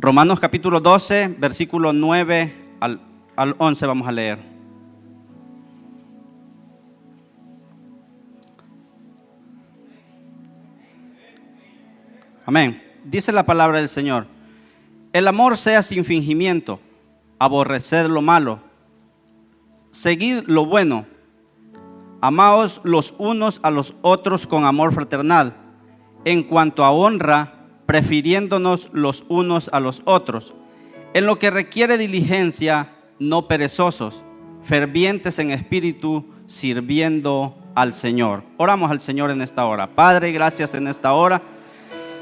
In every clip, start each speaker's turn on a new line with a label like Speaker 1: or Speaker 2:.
Speaker 1: Romanos capítulo 12, versículo 9 al 11 vamos a leer. Amén. Dice la palabra del Señor: el amor sea sin fingimiento, aborreced lo malo, seguid lo bueno, amaos los unos a los otros con amor fraternal, en cuanto a honra, prefiriéndonos los unos a los otros, en lo que requiere diligencia, no perezosos, fervientes en espíritu, sirviendo al Señor. Oramos al Señor en esta hora. Padre, gracias en esta hora.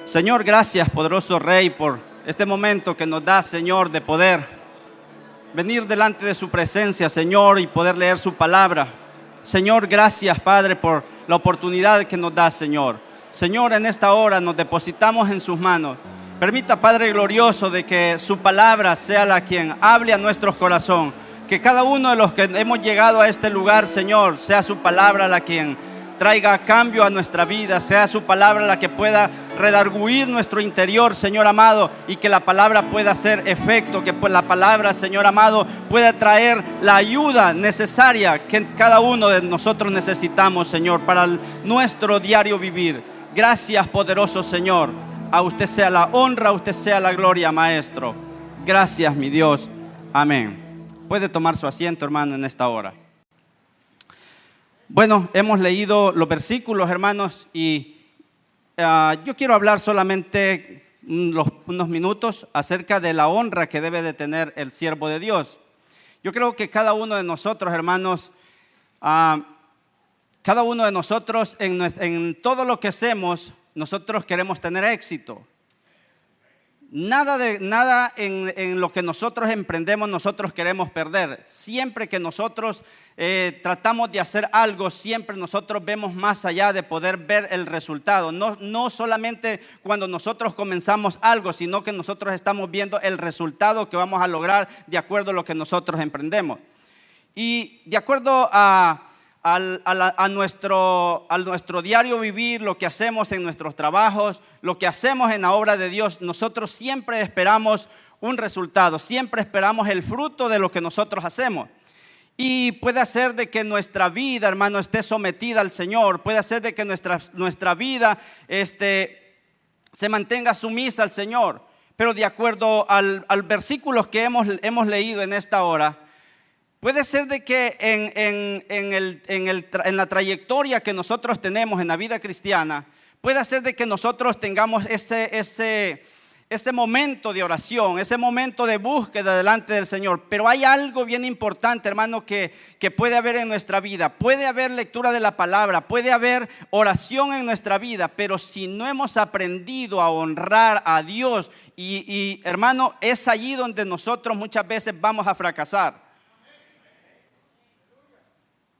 Speaker 1: Señor, gracias, poderoso Rey, por este momento que nos da, Señor, de poder venir delante de su presencia, Señor, y poder leer su palabra. Señor, gracias, Padre, por la oportunidad que nos da, Señor. Señor, en esta hora nos depositamos en sus manos. Permita, Padre glorioso, de que su palabra sea la quien hable a nuestros corazones. Que cada uno de los que hemos llegado a este lugar, Señor, sea su palabra la quien traiga cambio a nuestra vida, sea su palabra la que pueda redarguir nuestro interior, Señor amado, y que la palabra pueda hacer efecto, que la palabra, Señor amado, pueda traer la ayuda necesaria que cada uno de nosotros necesitamos, Señor, para nuestro diario vivir. Gracias, poderoso Señor. A usted sea la honra, a usted sea la gloria, Maestro. Gracias, mi Dios. Amén. Puede tomar su asiento, hermano, en esta hora. Bueno, hemos leído los versículos, hermanos, y yo quiero hablar solamente unos minutos acerca de la honra que debe de tener el siervo de Dios. Yo creo que cada uno de nosotros, hermanos, cada uno de nosotros en todo lo que hacemos, nosotros queremos tener éxito. Nada en lo que nosotros emprendemos nosotros queremos perder. Siempre que nosotros tratamos de hacer algo, siempre nosotros vemos más allá de poder ver el resultado. No solamente cuando nosotros comenzamos algo, sino que nosotros estamos viendo el resultado que vamos a lograr de acuerdo a lo que nosotros emprendemos. Y de acuerdo a nuestro diario vivir, lo que hacemos en nuestros trabajos, lo que hacemos en la obra de Dios, nosotros siempre esperamos un resultado, siempre esperamos el fruto de lo que nosotros hacemos. Y puede ser de que nuestra vida, hermano, esté sometida al Señor, puede ser de que nuestra vida se mantenga sumisa al Señor, pero de acuerdo al versículo que hemos leído en esta hora, puede ser de que en la trayectoria que nosotros tenemos en la vida cristiana, puede ser de que nosotros tengamos ese momento de oración, ese momento de búsqueda delante del Señor. Pero hay algo bien importante, hermano, que puede haber en nuestra vida. Puede haber lectura de la palabra, puede haber oración en nuestra vida, pero si no hemos aprendido a honrar a Dios, y hermano, es allí donde nosotros muchas veces vamos a fracasar.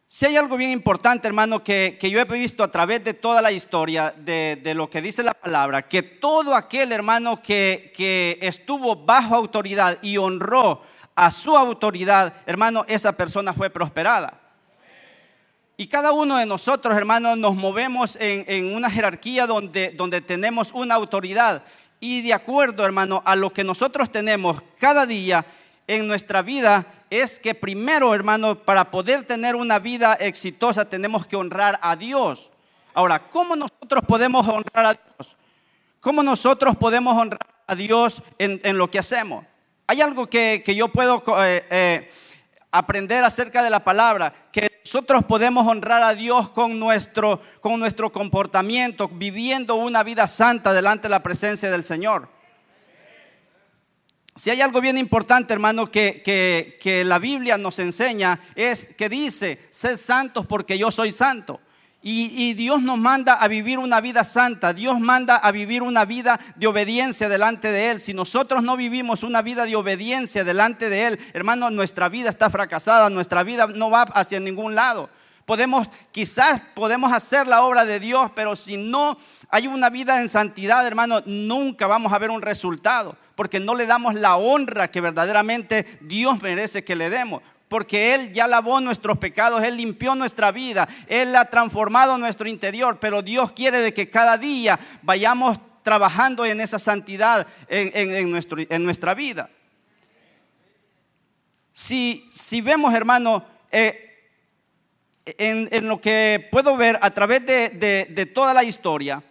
Speaker 1: Si hay algo bien importante, hermano, que yo he visto a través de toda la historia de lo que dice la palabra, que todo aquel, hermano, que estuvo bajo autoridad y honró a su autoridad, hermano, esa persona fue prosperada. Y cada uno de nosotros, hermano, nos movemos en una jerarquía donde tenemos una autoridad. Y de acuerdo, hermano, a lo que nosotros tenemos cada día en nuestra vida, es que primero, hermano, para poder tener una vida exitosa tenemos que honrar a Dios. Ahora, ¿cómo nosotros podemos honrar a Dios? ¿Cómo nosotros podemos honrar a Dios en lo que hacemos? Hay algo que yo puedo aprender acerca de la palabra, que nosotros podemos honrar a Dios con nuestro comportamiento, viviendo una vida santa delante de la presencia del Señor. Si hay algo bien importante, hermano, que la Biblia nos enseña, es que dice: sed santos porque yo soy santo. Y Dios nos manda a vivir una vida santa. Dios manda a vivir una vida de obediencia delante de Él. Si nosotros no vivimos una vida de obediencia delante de Él, hermano, nuestra vida está fracasada. Nuestra vida no va hacia ningún lado. Quizás podemos hacer la obra de Dios, pero si no hay una vida en santidad, hermano, nunca vamos a ver un resultado, porque no le damos la honra que verdaderamente Dios merece que le demos. Porque Él ya lavó nuestros pecados, Él limpió nuestra vida, Él ha transformado nuestro interior. Pero Dios quiere de que cada día vayamos trabajando en esa santidad en nuestra vida. Si vemos, hermano, en lo que puedo ver a través de toda la historia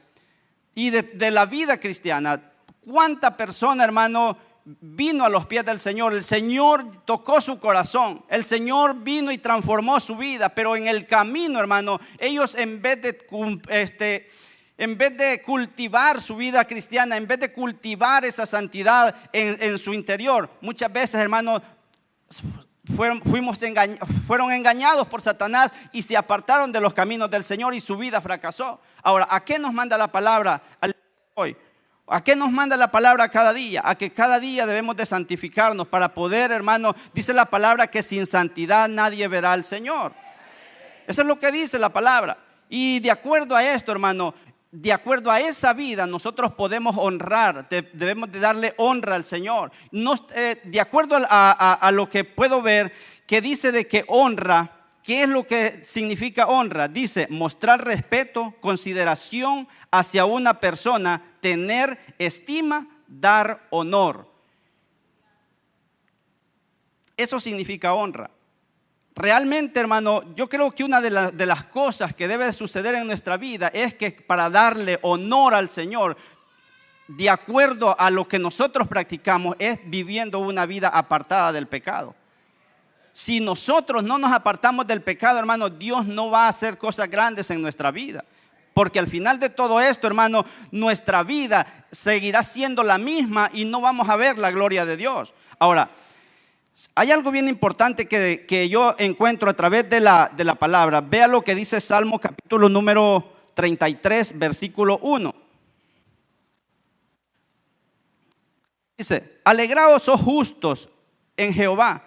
Speaker 1: y de la vida cristiana, cuánta persona, hermano, vino a los pies del Señor. El Señor tocó su corazón, el Señor vino y transformó su vida, pero en el camino, hermano, ellos en vez de cultivar su vida cristiana, en vez de cultivar esa santidad en su interior, muchas veces, hermano, fueron engañados por Satanás y se apartaron de los caminos del Señor y su vida fracasó. Ahora, ¿a qué nos manda la palabra hoy? ¿A qué nos manda la palabra cada día? A que cada día debemos de santificarnos para poder, hermano, dice la palabra que sin santidad nadie verá al Señor. Eso es lo que dice la palabra. Y de acuerdo a esto, hermano, de acuerdo a esa vida nosotros podemos honrar, debemos de darle honra al Señor. De acuerdo a lo que puedo ver, que dice de que honra, ¿qué es lo que significa honra? Dice mostrar respeto, consideración hacia una persona, tener estima, dar honor. Eso significa honra. Realmente, hermano, yo creo que una de las cosas que debe suceder en nuestra vida es que para darle honor al Señor, de acuerdo a lo que nosotros practicamos, es viviendo una vida apartada del pecado. Si nosotros no nos apartamos del pecado, hermano, Dios no va a hacer cosas grandes en nuestra vida. Porque al final de todo esto, hermano, nuestra vida seguirá siendo la misma y no vamos a ver la gloria de Dios. Ahora, hay algo bien importante que yo encuentro a través de la palabra. Vea lo que dice Salmo capítulo número 33, versículo 1. Dice, alegraos, oh justos, en Jehová.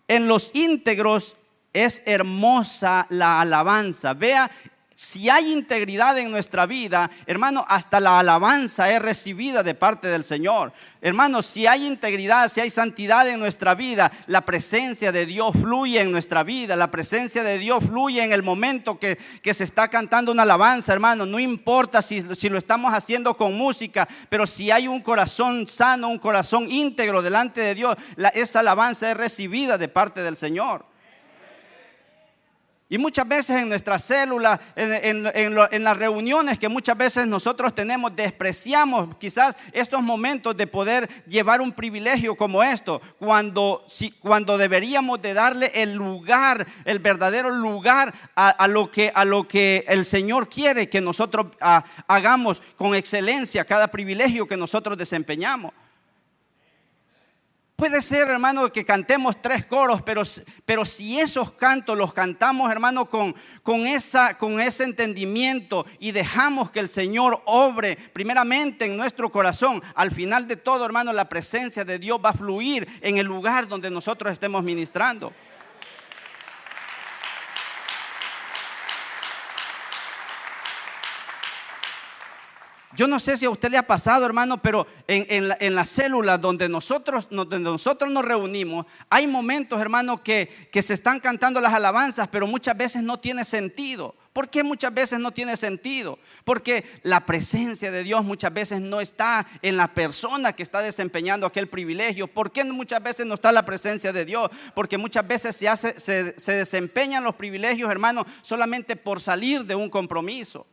Speaker 1: En los íntegros es hermosa la alabanza. Vea, si hay integridad en nuestra vida, hermano, hasta la alabanza es recibida de parte del Señor. Hermano, si hay integridad, si hay santidad en nuestra vida, la presencia de Dios fluye en nuestra vida. La presencia de Dios fluye en el momento que se está cantando una alabanza, hermano. No importa si lo estamos haciendo con música, pero si hay un corazón sano, un corazón íntegro delante de Dios, esa alabanza es recibida de parte del Señor. Y muchas veces en nuestras células, en las reuniones que muchas veces nosotros tenemos, despreciamos quizás estos momentos de poder llevar un privilegio como esto, cuando deberíamos de darle el lugar, el verdadero lugar a lo que el Señor quiere que nosotros hagamos con excelencia cada privilegio que nosotros desempeñamos. Puede ser, hermano, que cantemos 3 coros, pero si esos cantos los cantamos, hermano, con ese entendimiento y dejamos que el Señor obre primeramente en nuestro corazón, al final de todo, hermano, la presencia de Dios va a fluir en el lugar donde nosotros estemos ministrando. Yo no sé si a usted le ha pasado, hermano, pero en la célula donde nosotros nos reunimos, hay momentos, hermano, que se están cantando las alabanzas, pero muchas veces no tiene sentido. ¿Por qué muchas veces no tiene sentido? Porque la presencia de Dios muchas veces no está en la persona que está desempeñando aquel privilegio. ¿Por qué muchas veces no está la presencia de Dios? Porque muchas veces se desempeñan los privilegios, hermano, solamente por salir de un compromiso.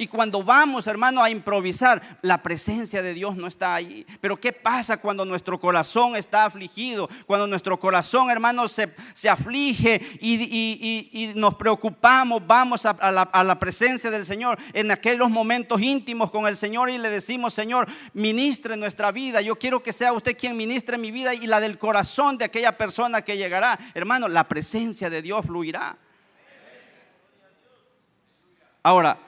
Speaker 1: Y cuando vamos, hermano, a improvisar, la presencia de Dios no está ahí. Pero ¿qué pasa cuando nuestro corazón está afligido? Cuando nuestro corazón, hermano, se aflige y nos preocupamos, vamos a la presencia del Señor en aquellos momentos íntimos con el Señor y le decimos: Señor, ministre nuestra vida. Yo quiero que sea usted quien ministre mi vida y la del corazón de aquella persona que llegará. Hermano, la presencia de Dios fluirá. Ahora,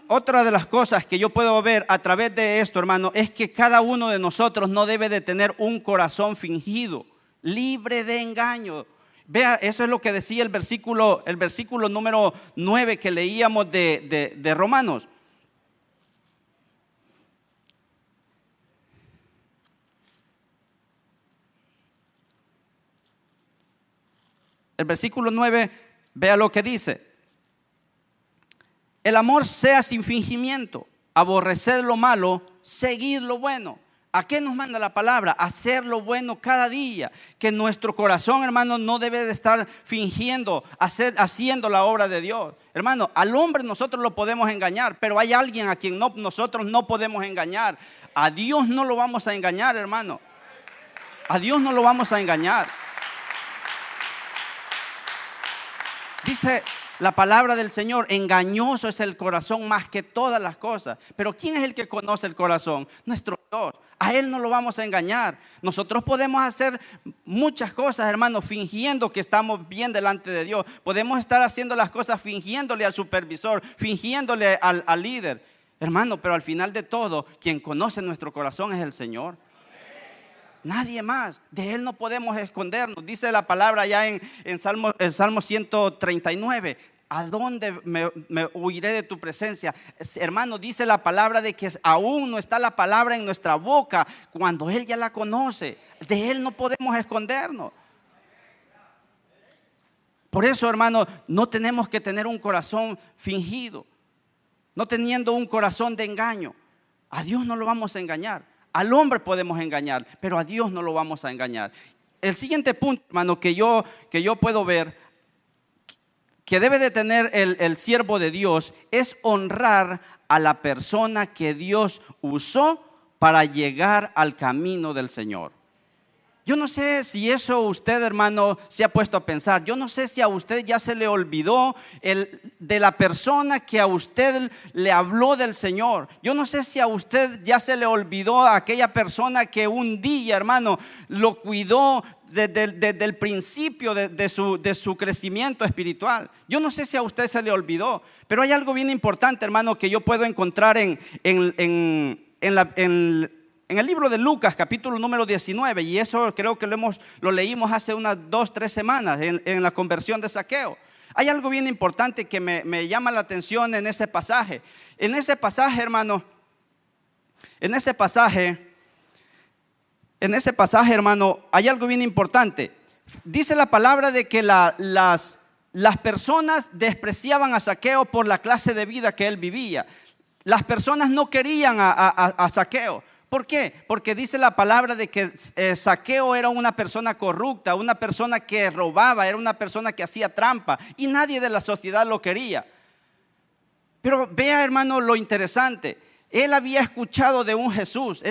Speaker 1: otra de las cosas que yo puedo ver a través de esto, hermano, es que cada uno de nosotros no debe de tener un corazón fingido, libre de engaño. Vea, eso es lo que decía el versículo número 9 que leíamos de Romanos. El versículo 9, vea lo que dice. El amor sea sin fingimiento, aborreced lo malo, seguid lo bueno. ¿A qué nos manda la palabra? Hacer lo bueno cada día. Que nuestro corazón, hermano, no debe de estar fingiendo, haciendo la obra de Dios. Hermano, al hombre nosotros lo podemos engañar, pero hay alguien a quien nosotros no podemos engañar. A Dios no lo vamos a engañar, hermano. A Dios no lo vamos a engañar. Dice la palabra del Señor, engañoso es el corazón más que todas las cosas. Pero ¿quién es el que conoce el corazón? Nuestro Dios. A Él no lo vamos a engañar. Nosotros podemos hacer muchas cosas, hermano, fingiendo que estamos bien delante de Dios. Podemos estar haciendo las cosas fingiéndole al supervisor, fingiéndole al líder. Hermano, pero al final de todo, quien conoce nuestro corazón es el Señor. Nadie más. De Él no podemos escondernos. Dice la palabra ya en Salmo 139. ¿A dónde me huiré de tu presencia? Hermano, dice la palabra de que aún no está la palabra en nuestra boca cuando Él ya la conoce. De Él no podemos escondernos. Por eso, hermano, no tenemos que tener un corazón fingido, no teniendo un corazón de engaño. A Dios no lo vamos a engañar. Al hombre podemos engañar, pero a Dios no lo vamos a engañar. El siguiente punto, hermano, que yo puedo ver que debe de tener el siervo de Dios es honrar a la persona que Dios usó para llegar al camino del Señor. Yo no sé si eso usted, hermano, se ha puesto a pensar. Yo no sé si a usted ya se le olvidó de la persona que a usted le habló del Señor. Yo no sé si a usted ya se le olvidó a aquella persona que un día, hermano, lo cuidó desde el principio de su crecimiento espiritual. Yo no sé si a usted se le olvidó, pero hay algo bien importante, hermano, que yo puedo encontrar en el libro de Lucas, capítulo número 19, y eso creo que lo leímos hace unas 2-3 semanas en la conversión de Zaqueo. Hay algo bien importante que me llama la atención en ese pasaje. En ese pasaje, hermano, hay algo bien importante. Dice la palabra de que las personas despreciaban a Zaqueo por la clase de vida que él vivía. Las personas no querían a Zaqueo. ¿Por qué? Porque dice la palabra de que Zaqueo era una persona corrupta, una persona que robaba, era una persona que hacía trampa y nadie de la sociedad lo quería. Pero vea, hermano, lo interesante. Él había escuchado de un Jesús,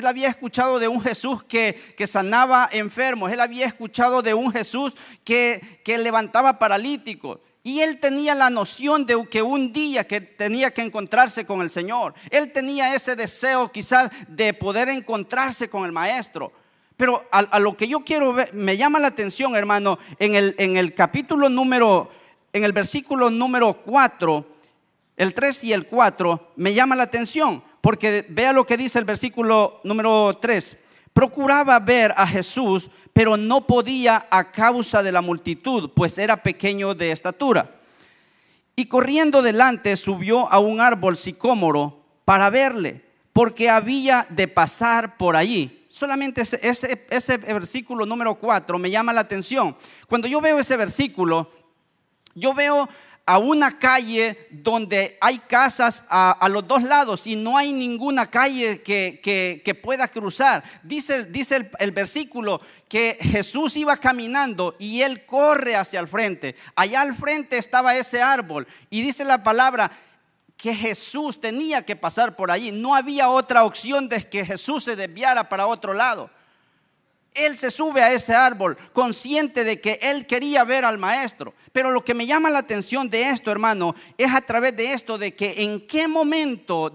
Speaker 1: que sanaba enfermos, él había escuchado de un Jesús que levantaba paralíticos. Y él tenía la noción de que un día que tenía que encontrarse con el Señor. Él tenía ese deseo quizás de poder encontrarse con el Maestro. Pero a lo que yo quiero ver, me llama la atención, hermano, en el versículo número 4, el 3 y el 4, me llama la atención. Porque vea lo que dice el versículo número 3. Procuraba ver a Jesús, pero no podía a causa de la multitud, pues era pequeño de estatura. Y corriendo delante subió a un árbol sicómoro para verle, porque había de pasar por allí. Solamente ese versículo número 4 me llama la atención. Cuando yo veo ese versículo, yo veo a una calle donde hay casas a los dos lados y no hay ninguna calle que pueda cruzar. Dice el versículo que Jesús iba caminando y él corre hacia el frente. Allá al frente estaba ese árbol y dice la palabra que Jesús tenía que pasar por allí. No había otra opción de que Jesús se desviara para otro lado. Él se sube a ese árbol consciente de que él quería ver al Maestro. Pero lo que me llama la atención de esto, hermano, es a través de esto de que en qué momento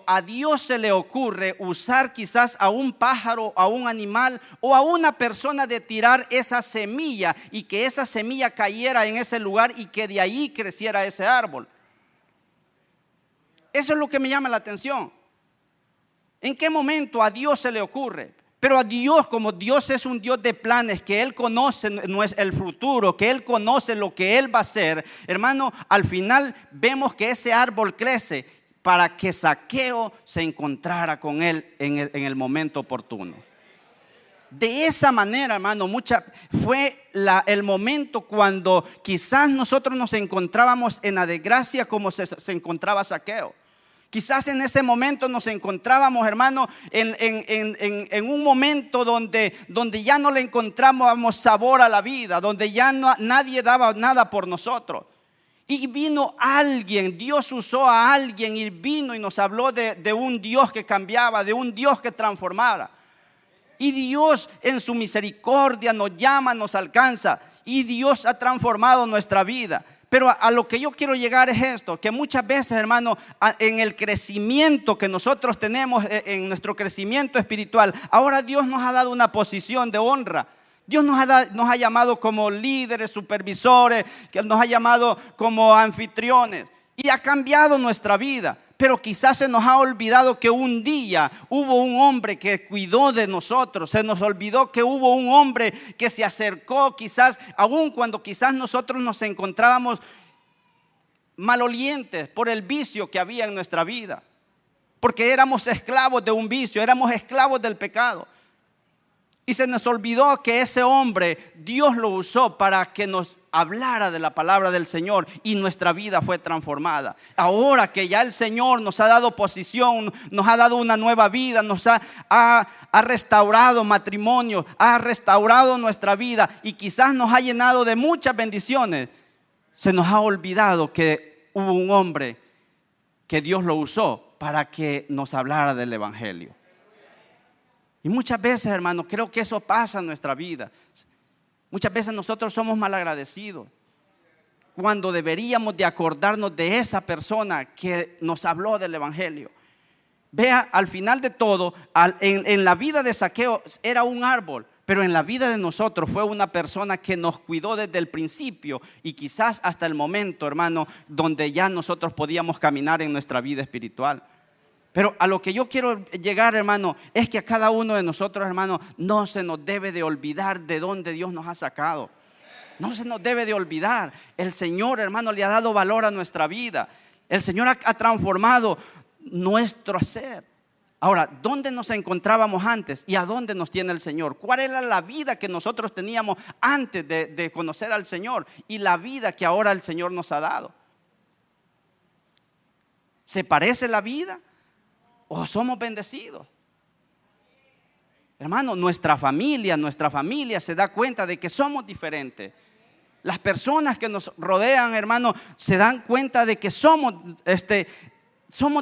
Speaker 1: a Dios se le ocurre usar quizás a un pájaro, a un animal o a una persona de tirar esa semilla y que esa semilla cayera en ese lugar y que de ahí creciera ese árbol. Eso es lo que me llama la atención. ¿En qué momento a Dios se le ocurre? Pero a Dios, como Dios es un Dios de planes, que Él conoce el futuro, que Él conoce lo que Él va a hacer, hermano, al final vemos que ese árbol crece para que Zaqueo se encontrara con Él en el momento oportuno. De esa manera, hermano, fue el momento cuando quizás nosotros nos encontrábamos en la desgracia como se encontraba Zaqueo. Quizás en ese momento nos encontrábamos, hermano, en un momento donde ya no le encontrábamos sabor a la vida, donde ya nadie daba nada por nosotros. Y vino alguien, Dios usó a alguien y vino y nos habló de un Dios que cambiaba, de un Dios que transformara. Y Dios en su misericordia nos llama, nos alcanza. Y Dios ha transformado nuestra vida. Pero a lo que yo quiero llegar es esto, que muchas veces, hermano, en el crecimiento que nosotros tenemos, en nuestro crecimiento espiritual, ahora Dios nos ha dado una posición de honra. Dios nos ha llamado como líderes, supervisores, que nos ha llamado como anfitriones y ha cambiado nuestra vida. Pero quizás se nos ha olvidado que un día hubo un hombre que cuidó de nosotros. Se nos olvidó que hubo un hombre que se acercó, quizás, aun cuando quizás nosotros nos encontrábamos malolientes por el vicio que había en nuestra vida. Porque éramos esclavos de un vicio, éramos esclavos del pecado. Y se nos olvidó que ese hombre, Dios lo usó para que nos hablara de la palabra del Señor y nuestra vida fue transformada. Ahora que ya el Señor nos ha dado posición, nos ha dado una nueva vida, nos ha restaurado matrimonio, ha restaurado nuestra vida y quizás nos ha llenado de muchas bendiciones, se nos ha olvidado que hubo un hombre que Dios lo usó para que nos hablara del evangelio. Y muchas veces, hermano, creo que eso pasa en nuestra vida. Muchas veces nosotros somos malagradecidos cuando deberíamos de acordarnos de esa persona que nos habló del evangelio. Vea, al final de todo, en la vida de Zaqueo era un árbol, pero en la vida de nosotros fue una persona que nos cuidó desde el principio y quizás hasta el momento, hermano, donde ya nosotros podíamos caminar en nuestra vida espiritual. Pero a lo que yo quiero llegar, hermano, es que a cada uno de nosotros, hermano, no se nos debe de olvidar de dónde Dios nos ha sacado. No se nos debe de olvidar. El Señor, hermano, le ha dado valor a nuestra vida. El Señor ha transformado nuestro ser. Ahora, ¿dónde nos encontrábamos antes y a dónde nos tiene el Señor? ¿Cuál era la vida que nosotros teníamos antes de conocer al Señor y la vida que ahora el Señor nos ha dado? ¿Se parece la vida? ¿O somos bendecidos? Hermano, nuestra familia se da cuenta de que somos diferentes. Las personas que nos rodean, hermano, se dan cuenta de que somos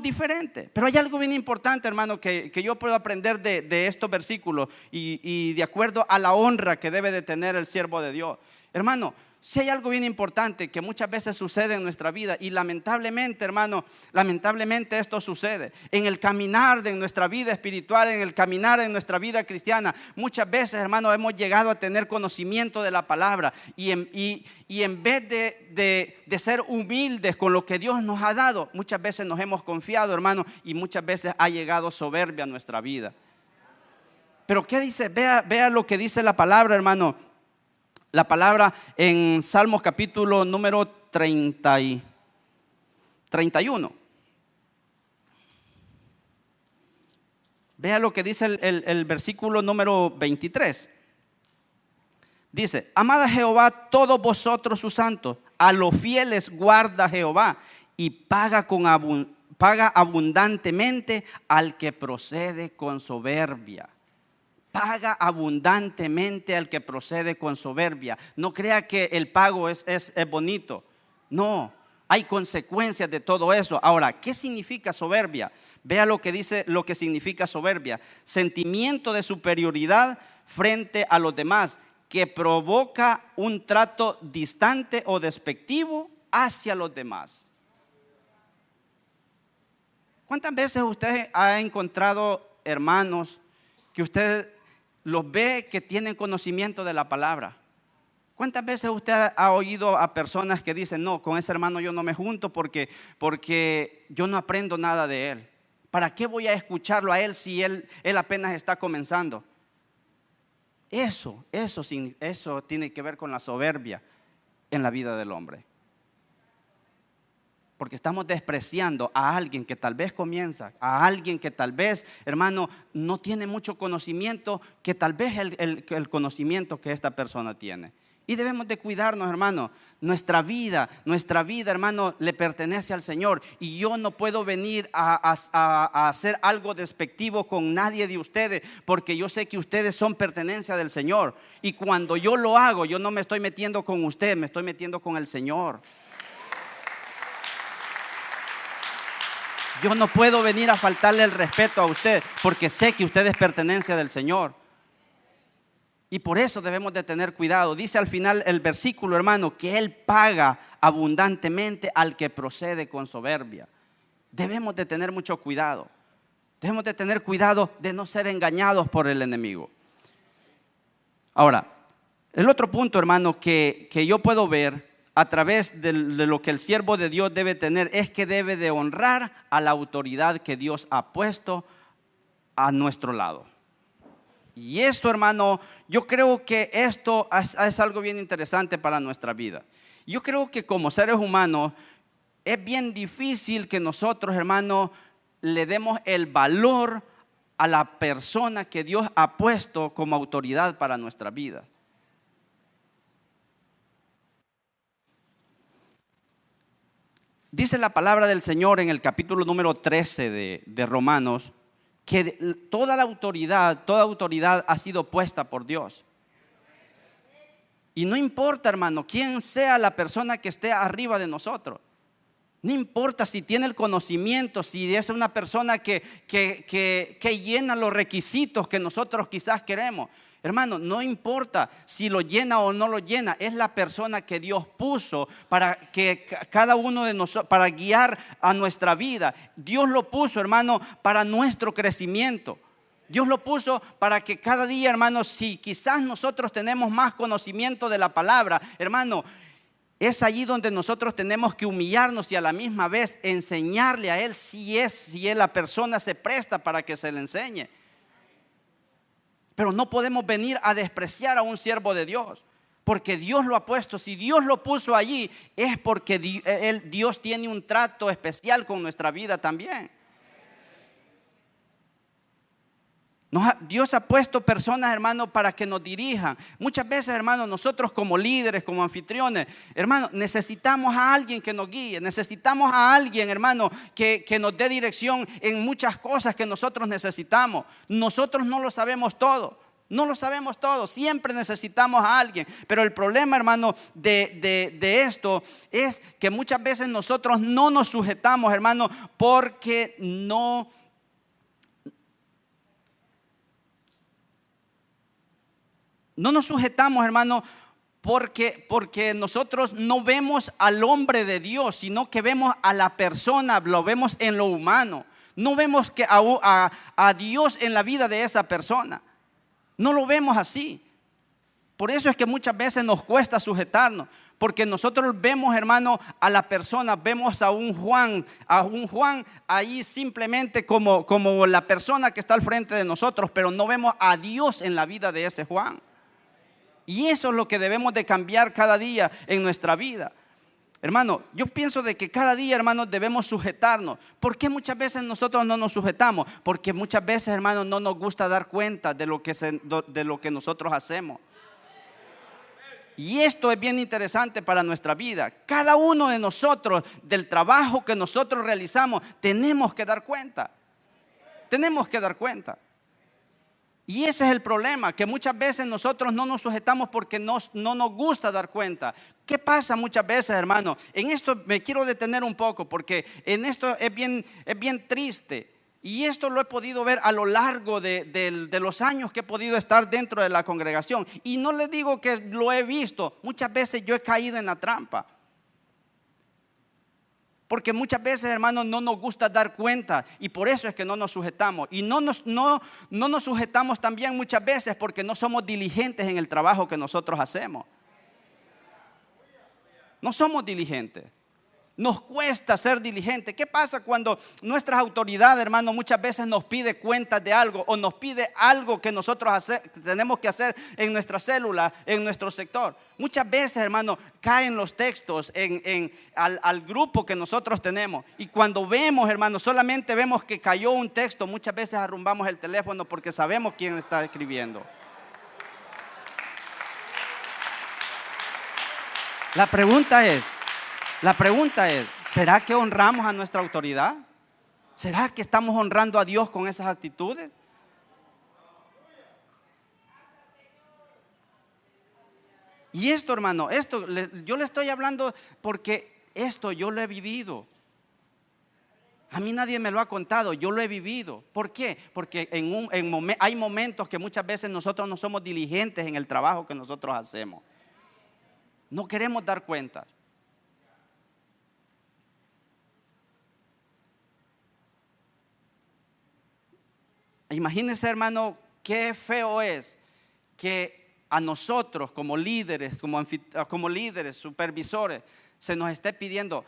Speaker 1: diferentes. Pero hay algo bien importante, hermano, que yo puedo aprender de estos versículos y de acuerdo a la honra que debe de tener el siervo de Dios. Hermano, si hay algo bien importante que muchas veces sucede en nuestra vida y lamentablemente, hermano, lamentablemente esto sucede en el caminar de nuestra vida espiritual, en el caminar en nuestra vida cristiana. Muchas veces, hermano, hemos llegado a tener conocimiento de la palabra y en vez de ser humildes con lo que Dios nos ha dado, muchas veces nos hemos confiado, hermano, y muchas veces ha llegado soberbia a nuestra vida. Pero ¿qué dice? Vea lo que dice la palabra, hermano. La palabra en Salmos capítulo número 31. Vea lo que dice el versículo número 23. Dice: amad a Jehová todos vosotros sus santos, a los fieles guarda Jehová y paga abundantemente al que procede con soberbia. Paga abundantemente al que procede con soberbia. No crea que el pago es bonito. No, hay consecuencias de todo eso. Ahora, ¿qué significa soberbia? Vea lo que dice, lo que significa soberbia. Sentimiento de superioridad frente a los demás que provoca un trato distante o despectivo hacia los demás. ¿Cuántas veces usted ha encontrado hermanos que usted los ve que tienen conocimiento de la palabra? ¿Cuántas veces usted ha oído a personas que dicen: no, con ese hermano yo no me junto porque yo no aprendo nada de él? ¿Para qué voy a escucharlo a él si él apenas está comenzando? Eso tiene que ver con la soberbia en la vida del hombre. Porque estamos despreciando a alguien que tal vez comienza, a alguien que tal vez, hermano, no tiene mucho conocimiento, que tal vez el conocimiento que esta persona tiene. Y debemos de cuidarnos, hermano. Nuestra vida, hermano, le pertenece al Señor. Y yo no puedo venir a hacer algo despectivo con nadie de ustedes, porque yo sé que ustedes son pertenencia del Señor. Y cuando yo lo hago, yo no me estoy metiendo con usted, me estoy metiendo con el Señor. Yo no puedo venir a faltarle el respeto a usted, porque sé que usted es pertenencia del Señor. Y por eso debemos de tener cuidado. Dice al final el versículo, hermano, que Él paga abundantemente al que procede con soberbia. Debemos de tener mucho cuidado. Debemos de tener cuidado de no ser engañados por el enemigo. Ahora, el otro punto, hermano, que yo puedo ver a través de lo que el siervo de Dios debe tener, es que debe de honrar a la autoridad que Dios ha puesto a nuestro lado. Y esto, hermano, yo creo que esto es algo bien interesante para nuestra vida. Yo creo que como seres humanos es bien difícil que nosotros, hermano, le demos el valor a la persona que Dios ha puesto como autoridad para nuestra vida. Dice la palabra del Señor en el capítulo número 13 de Romanos, que toda autoridad ha sido puesta por Dios. Y no importa, hermano, quién sea la persona que esté arriba de nosotros. No importa si tiene el conocimiento, si es una persona que llena los requisitos que nosotros quizás queremos. Hermano, no importa si lo llena o no lo llena, es la persona que Dios puso para que cada uno de nosotros, para guiar a nuestra vida. Dios lo puso, hermano, para nuestro crecimiento. Dios lo puso para que cada día, hermano, si quizás nosotros tenemos más conocimiento de la palabra, hermano, es allí donde nosotros tenemos que humillarnos y a la misma vez enseñarle a Él si la persona se presta para que se le enseñe. Pero no podemos venir a despreciar a un siervo de Dios, porque Dios lo ha puesto. Si Dios lo puso allí, es porque Dios tiene un trato especial con nuestra vida también. Dios ha puesto personas, hermano, para que nos dirijan. Muchas veces, hermano, nosotros como líderes, como anfitriones, hermano, necesitamos a alguien que nos guíe. Necesitamos a alguien, hermano, que nos dé dirección en muchas cosas que nosotros necesitamos. Nosotros no lo sabemos todo. No lo sabemos todo, siempre necesitamos a alguien. Pero el problema, hermano, de esto es que muchas veces nosotros no nos sujetamos, hermano, porque no nos sujetamos, hermano, porque nosotros no vemos al hombre de Dios, sino que vemos a la persona, lo vemos en lo humano. No vemos que a Dios en la vida de esa persona. No lo vemos así. Por eso es que muchas veces nos cuesta sujetarnos, porque nosotros vemos, hermano, a la persona, vemos a un Juan ahí simplemente como la persona que está al frente de nosotros, pero no vemos a Dios en la vida de ese Juan. Y eso es lo que debemos de cambiar cada día en nuestra vida. Hermano, yo pienso de que cada día, hermano, debemos sujetarnos. ¿Por qué muchas veces nosotros no nos sujetamos? Porque muchas veces, hermano, no nos gusta dar cuenta de lo que nosotros hacemos. Y esto es bien interesante para nuestra vida. Cada uno de nosotros, del trabajo que nosotros realizamos, tenemos que dar cuenta. Tenemos que dar cuenta. Y ese es el problema, que muchas veces nosotros no nos sujetamos porque no nos gusta dar cuenta. ¿Qué pasa muchas veces, hermano? En esto me quiero detener un poco, porque en esto es bien triste. Y esto lo he podido ver a lo largo de los años que he podido estar dentro de la congregación. Y no les digo que lo he visto, muchas veces yo he caído en la trampa. Porque muchas veces, hermanos, no nos gusta dar cuenta y por eso es que no nos sujetamos. Y no nos sujetamos también muchas veces porque no somos diligentes en el trabajo que nosotros hacemos. No somos diligentes. Nos cuesta ser diligentes. ¿Qué pasa cuando nuestras autoridades, hermano, muchas veces nos pide cuentas de algo o nos pide algo que nosotros tenemos que hacer en nuestra célula, en nuestro sector? Muchas veces, hermano, caen los textos al grupo que nosotros tenemos. Y cuando vemos, hermano, solamente vemos que cayó un texto, muchas veces arrumbamos el teléfono porque sabemos quién está escribiendo. La pregunta es, ¿será que honramos a nuestra autoridad? ¿Será que estamos honrando a Dios con esas actitudes? Y esto, hermano, yo le estoy hablando porque esto yo lo he vivido. A mí nadie me lo ha contado, yo lo he vivido. ¿Por qué? Porque hay momentos que muchas veces nosotros no somos diligentes en el trabajo que nosotros hacemos. No queremos dar cuentas. Imagínense, hermano, qué feo es que a nosotros como líderes, supervisores, se nos esté pidiendo.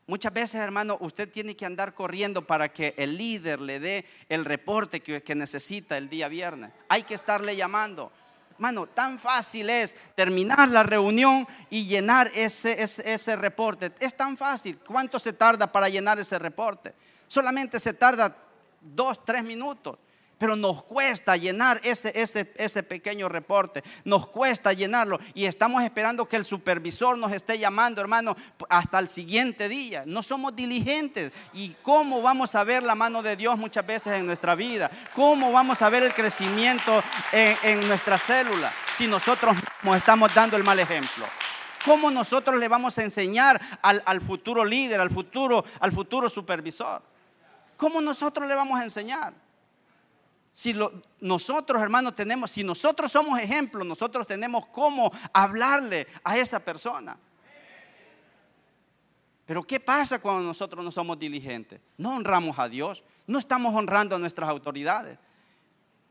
Speaker 1: Muchas veces, hermano, usted tiene que andar corriendo para que el líder le dé el reporte que necesita el día viernes. Hay que estarle llamando. Hermano, tan fácil es terminar la reunión y llenar ese reporte. Es tan fácil. ¿Cuánto se tarda para llenar ese reporte? Solamente se tarda 2-3 minutos. Pero nos cuesta llenar ese pequeño reporte. Nos cuesta llenarlo. Y estamos esperando que el supervisor nos esté llamando, hermano, hasta el siguiente día. No somos diligentes. ¿Y cómo vamos a ver la mano de Dios muchas veces en nuestra vida? ¿Cómo vamos a ver el crecimiento en nuestra célula si nosotros mismos estamos dando el mal ejemplo? ¿Cómo nosotros le vamos a enseñar al futuro líder, al futuro supervisor? ¿Cómo nosotros le vamos a enseñar? Nosotros, hermanos, si nosotros somos ejemplos, nosotros tenemos cómo hablarle a esa persona. Pero ¿qué pasa cuando nosotros no somos diligentes? No honramos a Dios, no estamos honrando a nuestras autoridades.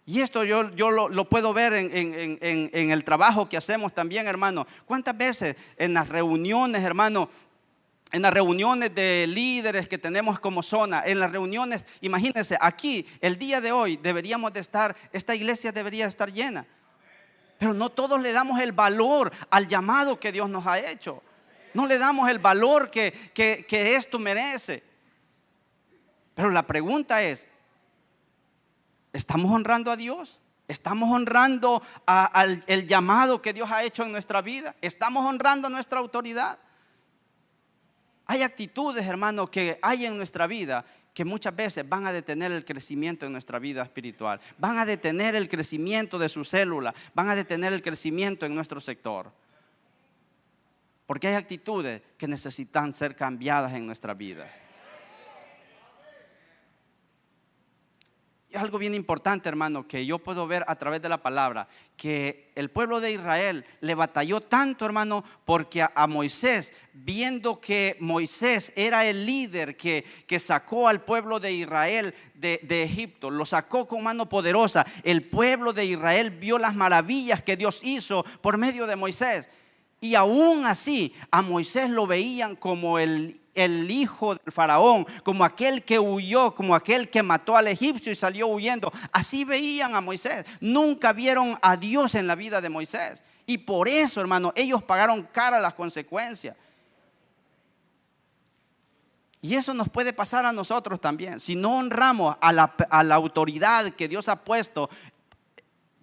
Speaker 1: Y esto yo lo puedo ver en el trabajo que hacemos también, hermano. ¿Cuántas veces en las reuniones, hermano? En las reuniones de líderes que tenemos como zona, en las reuniones, imagínense, aquí el día de hoy deberíamos de estar, esta iglesia debería estar llena. Pero no todos le damos el valor al llamado que Dios nos ha hecho. No le damos el valor que esto merece. Pero la pregunta es, ¿estamos honrando a Dios? ¿Estamos honrando el llamado que Dios ha hecho en nuestra vida? ¿Estamos honrando a nuestra autoridad? Hay actitudes, hermano, que hay en nuestra vida que muchas veces van a detener el crecimiento en nuestra vida espiritual. Van a detener el crecimiento de su célula. Van a detener el crecimiento en nuestro sector. Porque hay actitudes que necesitan ser cambiadas en nuestra vida. Y algo bien importante, hermano, que yo puedo ver a través de la palabra, que el pueblo de Israel le batalló tanto, hermano, porque a Moisés, viendo que Moisés era el líder que sacó al pueblo de Israel de Egipto, lo sacó con mano poderosa. El pueblo de Israel vio las maravillas que Dios hizo por medio de Moisés. Y aún así, a Moisés lo veían como el hijo del faraón, como aquel que huyó, como aquel que mató al egipcio y salió huyendo. Así veían a Moisés. Nunca vieron a Dios en la vida de Moisés. Y por eso, hermano, ellos pagaron cara las consecuencias. Y eso nos puede pasar a nosotros también. Si no honramos a la autoridad que Dios ha puesto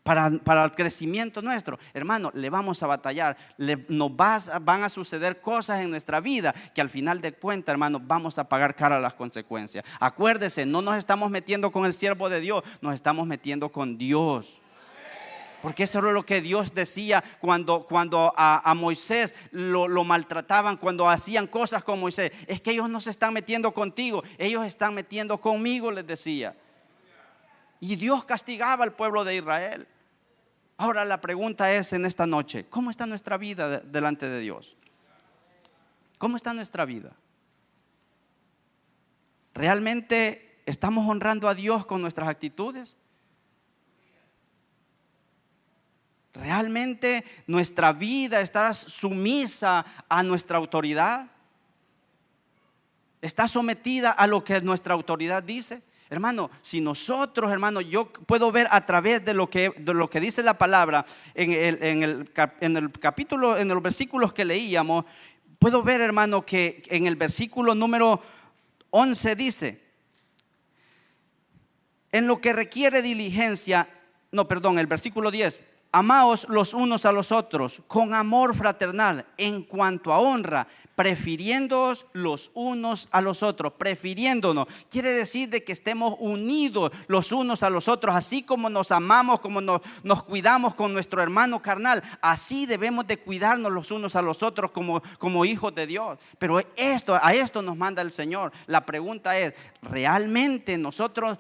Speaker 1: para el crecimiento nuestro, hermano, le vamos a batallar. Van a suceder cosas en nuestra vida que al final de cuentas, hermano, vamos a pagar cara las consecuencias. Acuérdese, no nos estamos metiendo con el siervo de Dios, nos estamos metiendo con Dios. Porque eso era lo que Dios decía cuando a Moisés lo maltrataban, cuando hacían cosas con Moisés. Es que ellos no se están metiendo contigo, ellos están metiendo conmigo, les decía. Y Dios castigaba al pueblo de Israel. Ahora la pregunta es en esta noche, ¿cómo está nuestra vida delante de Dios? ¿Cómo está nuestra vida? ¿Realmente estamos honrando a Dios con nuestras actitudes? ¿Realmente nuestra vida está sumisa a nuestra autoridad? ¿Está sometida a lo que nuestra autoridad dice? Hermano, si nosotros, hermano, yo puedo ver a través de lo que dice la palabra en el capítulo, en los versículos que leíamos, puedo ver, hermano, que en el versículo número 11 dice: en lo que requiere diligencia, el versículo 10, Amaos los unos a los otros con amor fraternal, en cuanto a honra, prefiriéndoos los unos a los otros. Prefiriéndonos quiere decir de que estemos unidos los unos a los otros, así como nos amamos, como nos cuidamos con nuestro hermano carnal, así debemos de cuidarnos los unos a los otros como hijos de Dios. Pero a esto nos manda el Señor. La pregunta es, ¿realmente nosotros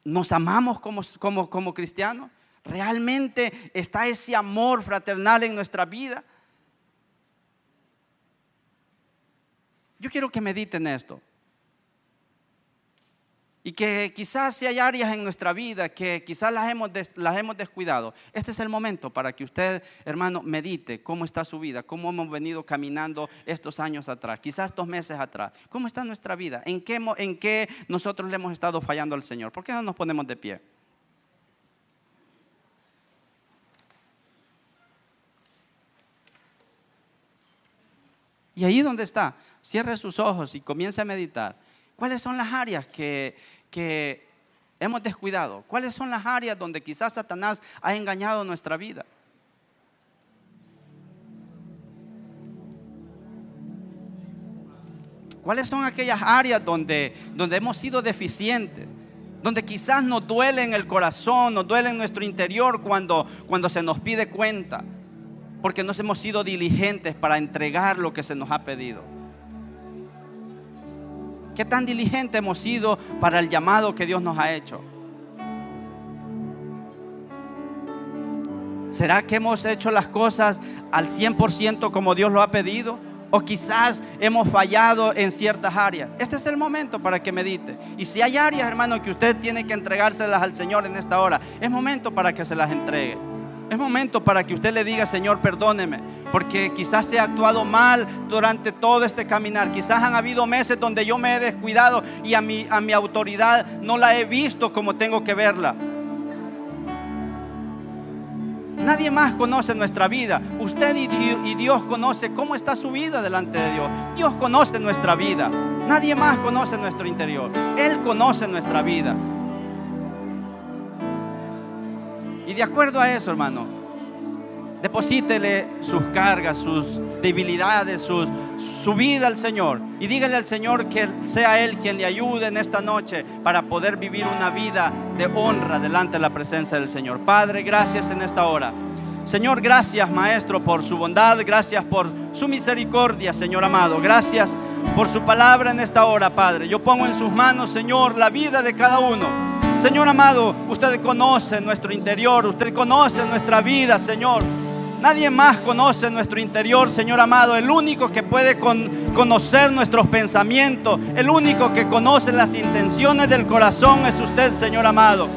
Speaker 1: nos amamos como cristianos? ¿Realmente está ese amor fraternal en nuestra vida? Yo quiero que mediten esto. Y que quizás si hay áreas en nuestra vida que quizás las hemos descuidado, este es el momento para que usted, hermano, medite cómo está su vida, cómo hemos venido caminando estos años atrás, quizás estos meses atrás. ¿Cómo está nuestra vida? ¿En qué nosotros le hemos estado fallando al Señor? ¿Por qué no nos ponemos de pie? Y ahí donde está, cierre sus ojos y comience a meditar. ¿Cuáles son las áreas que hemos descuidado? ¿Cuáles son las áreas donde quizás Satanás ha engañado nuestra vida? ¿Cuáles son aquellas áreas donde hemos sido deficientes? Donde quizás nos duele en el corazón, nos duele en nuestro interior cuando se nos pide cuenta. Porque no hemos sido diligentes para entregar lo que se nos ha pedido. ¿Qué tan diligentes hemos sido para el llamado que Dios nos ha hecho? ¿Será que hemos hecho las cosas al 100% como Dios lo ha pedido? ¿O quizás hemos fallado en ciertas áreas? Este es el momento para que medite. Y si hay áreas, hermano, que usted tiene que entregárselas al Señor en esta hora, es momento para que se las entregue. Es momento para que usted le diga: Señor, perdóneme, porque quizás he actuado mal durante todo este caminar. Quizás han habido meses donde yo me he descuidado y a mi autoridad no la he visto como tengo que verla. Nadie más conoce nuestra vida. Usted y Dios conoce cómo está su vida delante de Dios. Dios conoce nuestra vida. Nadie más conoce nuestro interior. Él conoce nuestra vida. Y de acuerdo a eso, hermano, deposítele sus cargas, sus debilidades, su vida al Señor. Y dígale al Señor que sea Él quien le ayude en esta noche para poder vivir una vida de honra delante de la presencia del Señor. Padre, gracias en esta hora. Señor, gracias, Maestro, por su bondad. Gracias por su misericordia, Señor amado. Gracias por su palabra en esta hora, Padre. Yo pongo en sus manos, Señor, la vida de cada uno. Señor amado, usted conoce nuestro interior, usted conoce nuestra vida, Señor. Nadie más conoce nuestro interior, Señor amado. El único que puede conocer nuestros pensamientos, el único que conoce las intenciones del corazón es usted, Señor amado.